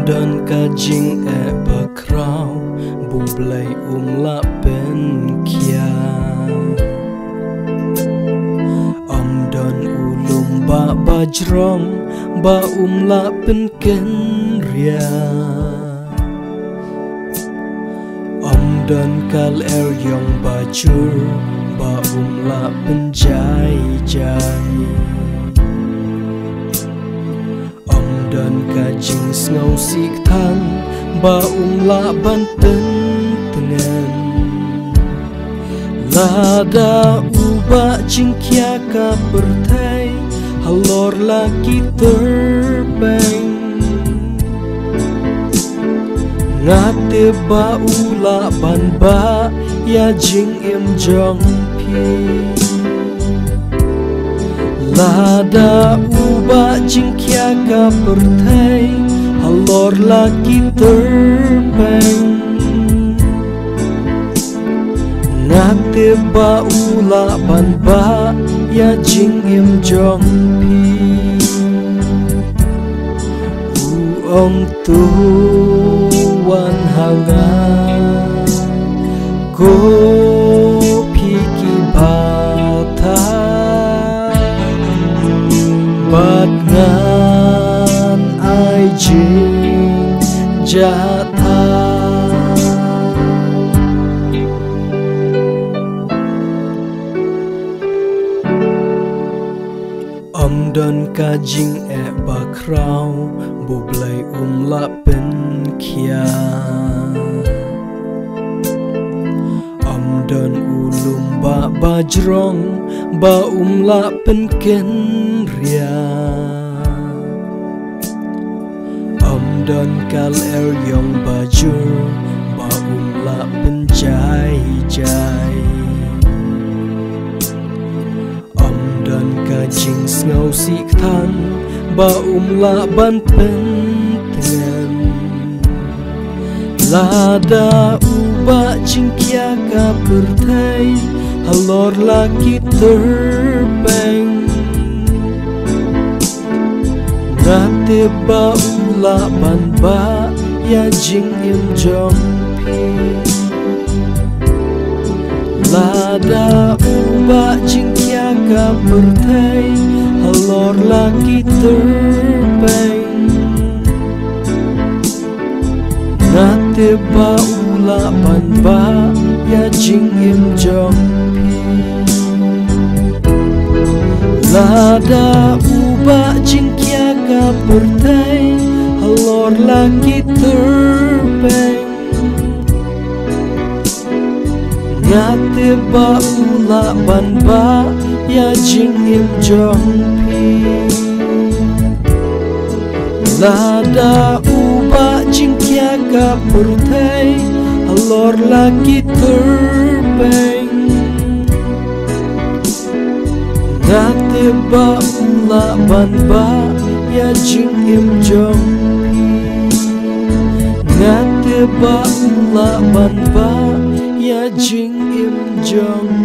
dan kajing bakrau bublai la pen kia dan ulum ba bajrong ba la pen ken ria dan kal yong bajur ba la pen jai jai dan kajing ngau sik thang ba la ban ten tengan lada uba jingkia ka pertai halor lagi terbang ngate ba ula ban ba ya jing im jong pi lada uba jingkia ka pertai halor lagi terbang ngate ba ula ban ba ya jing im jong pi ong tu wan hanga ko piki bata bat ngan ai jing jata dan kajing bakrau bublai la pen kia dan ulum ba bajrong ba la pen ken ria dan kal yong bajur ba la pen jai jai dan kajing ngau sik thang ba la ban pen tengan lada uba jingkia ka pertai halor lagi terbang ngate ba ula ban ba ya jing im jong pi lada uba jingkia ka pertai halor lagi terbang ngate ba ula ban ba ya jing im jong pi lada uba jingkia ka pertai halor lagi terbang ngate ba ula ban ba ya jing im jong pi lada uba jingkia ka pertai halor lagi terbang ngate ba ula ban ba ya jing im jong pi ngate ba ula ban ba ya jing im jong